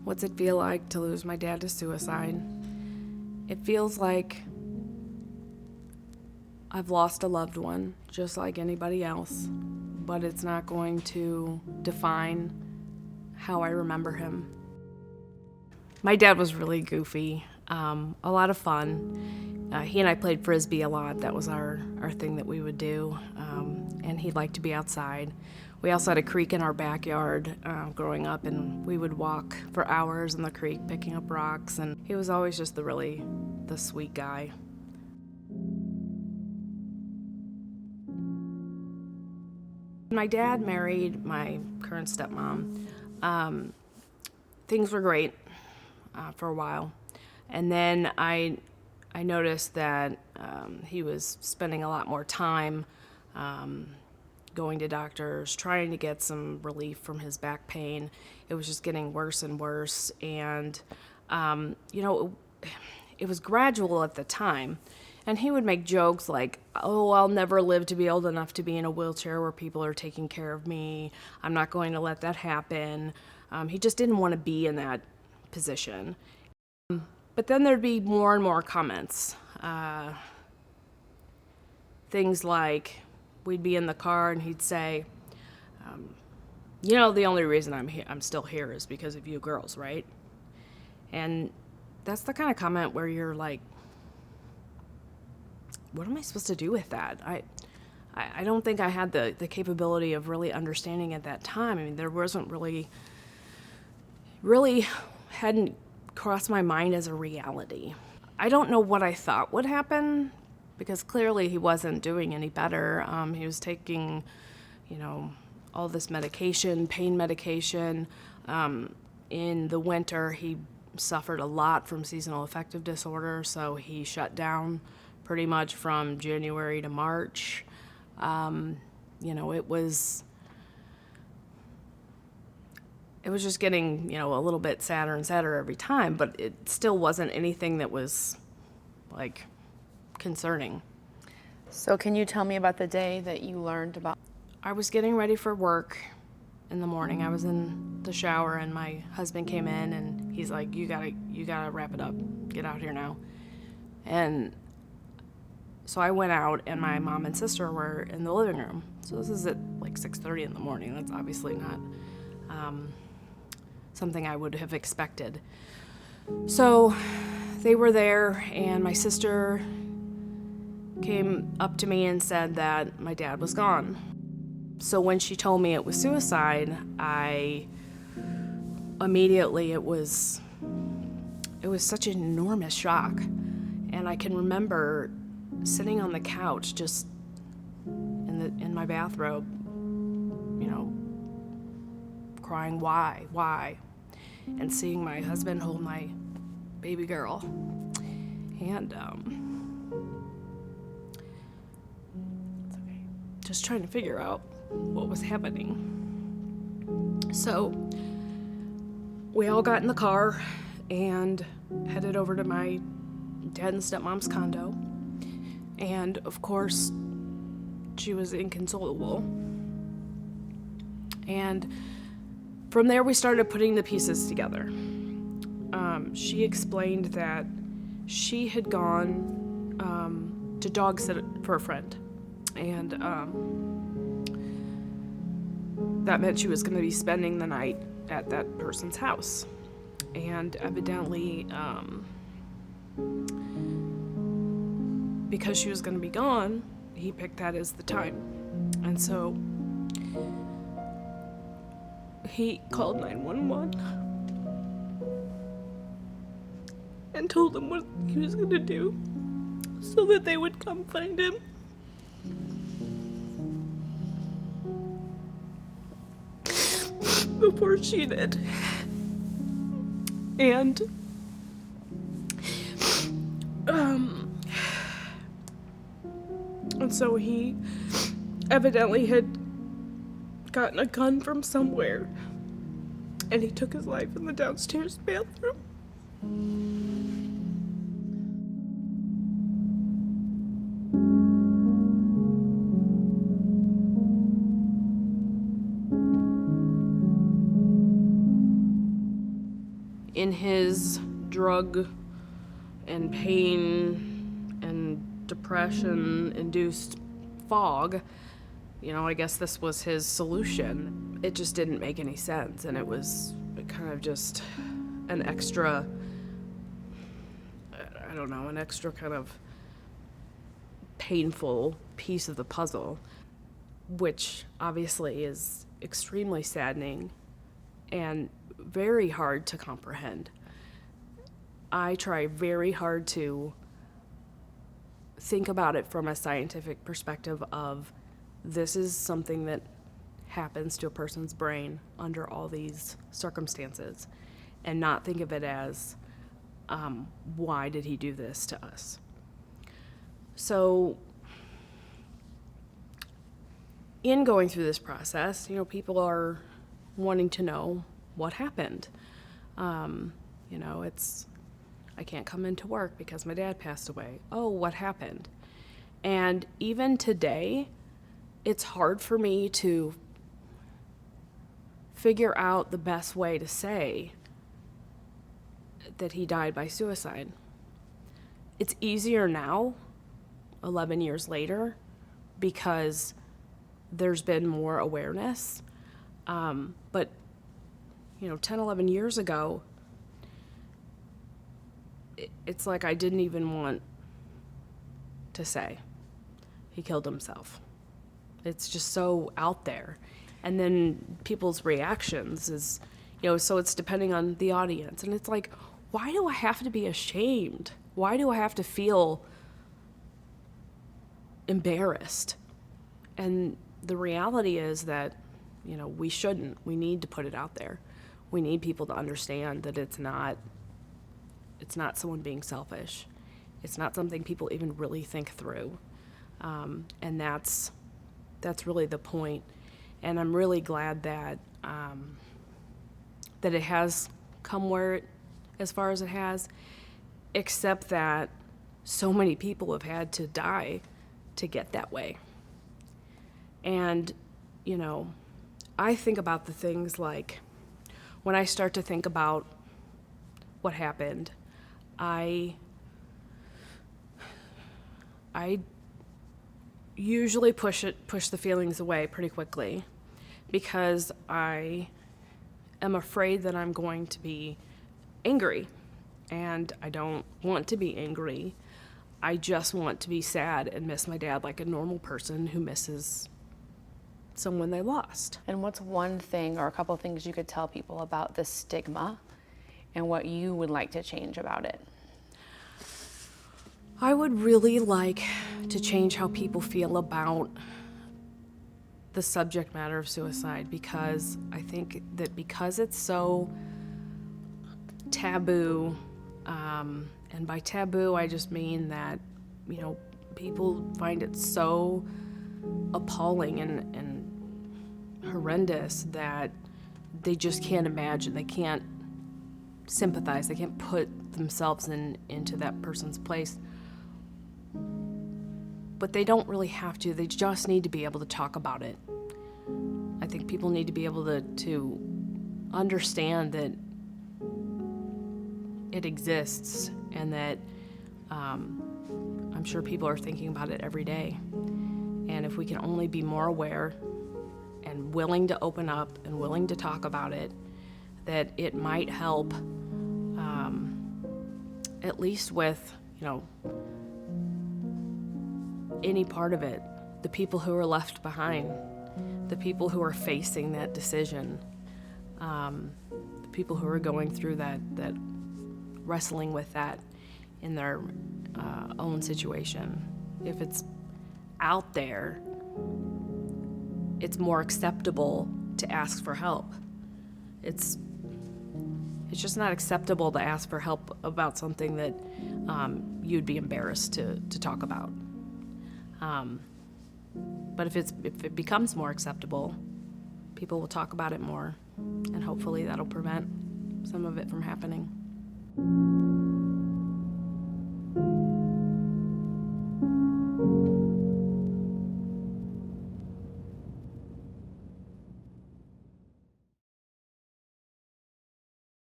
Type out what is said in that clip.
What's it feel like to lose my dad to suicide? It feels like I've lost a loved one, just like anybody else, but it's not going to define how I remember him. My dad was really goofy, a lot of fun. He and I played Frisbee a lot. That was our thing that we would do, and he liked to be outside. We also had a creek in our backyard growing up, and we would walk for hours in the creek picking up rocks, and he was always just the sweet guy. My dad married my current stepmom. Things were great for a while, and then I noticed that he was spending a lot more time going to doctors, trying to get some relief from his back pain. It was just getting worse and worse, and it was gradual at the time. And he would make jokes like, "Oh, I'll never live to be old enough to be in a wheelchair where people are taking care of me. I'm not going to let that happen." He just didn't want to be in that position. But then there'd be more and more comments. Things like, we'd be in the car and he'd say, the only reason I'm still here is because of you girls, right? And that's the kind of comment where you're like, what am I supposed to do with that? I don't think I had the capability of really understanding at that time. I mean, there wasn't really hadn't crossed my mind as a reality. I don't know what I thought would happen, because clearly he wasn't doing any better. He was taking, all this medication, pain medication. In the winter, he suffered a lot from seasonal affective disorder, so he shut down pretty much from January to March. It was just getting, a little bit sadder and sadder every time, but it still wasn't anything that was, concerning. So can you tell me about the day that you learned about? I was getting ready for work in the morning. I was in the shower, and my husband came in, and he's like, you gotta wrap it up. Get out here now. And so I went out, and my mom and sister were in the living room. So this is at 6:30 in the morning. That's obviously not something I would have expected. So they were there, and my sister came up to me and said that my dad was gone. So when she told me it was suicide, I immediately, it was such an enormous shock. And I can remember sitting on the couch just in my bathrobe, crying, why? And seeing my husband hold my baby girl. And just trying to figure out what was happening. So we all got in the car and headed over to my dad and stepmom's condo. And of course, she was inconsolable. And from there, we started putting the pieces together. She explained that she had gone to dog sit for a friend. And that meant she was going to be spending the night at that person's house. And evidently, because she was going to be gone, he picked that as the time. And so he called 911 and told them what he was going to do so that they would come find him. Before she did. And so he evidently had gotten a gun from somewhere, and he took his life in the downstairs bathroom. in his drug and pain and depression-induced fog, I guess this was his solution. It just didn't make any sense, and it was kind of just an extra, an extra kind of painful piece of the puzzle, which obviously is extremely saddening and very hard to comprehend. I try very hard to think about it from a scientific perspective of this is something that happens to a person's brain under all these circumstances, and not think of it as why did he do this to us? So in going through this process, people are wanting to know what happened. I can't come into work because my dad passed away. Oh, what happened? And even today, it's hard for me to figure out the best way to say that he died by suicide. It's easier now, 11 years later, because there's been more awareness. But 10, 11 years ago, it's like I didn't even want to say he killed himself. It's just so out there. And then people's reactions is, so it's depending on the audience. And it's like, why do I have to be ashamed? Why do I have to feel embarrassed? And the reality is that, we shouldn't. We need to put it out there. We need people to understand that it's not someone being selfish. It's not something people even really think through. And that's really the point. And I'm really glad that that it has come as far as it has, except that so many people have had to die to get that way. And, I think about the things like, when I start to think about what happened, I usually push the feelings away pretty quickly, because I am afraid that I'm going to be angry, and I don't want to be angry. I just want to be sad and miss my dad like a normal person who misses someone they lost. And what's one thing or a couple of things you could tell people about the stigma and what you would like to change about it? I would really like to change how people feel about the subject matter of suicide, because I think that because it's so taboo, and by taboo I just mean that, people find it so appalling and horrendous that they just can't imagine, they can't sympathize, they can't put themselves into that person's place. But they don't really have to. They just need to be able to talk about it. I think people need to be able to understand that it exists, and that I'm sure people are thinking about it every day. And if we can only be more aware and willing to open up and willing to talk about it, that it might help, at least with, any part of it, the people who are left behind, the people who are facing that decision, the people who are going through that wrestling with that in their own situation. If it's out there, it's more acceptable to ask for help. It's just not acceptable to ask for help about something that you'd be embarrassed to talk about. But if it becomes more acceptable, people will talk about it more, and hopefully that'll prevent some of it from happening.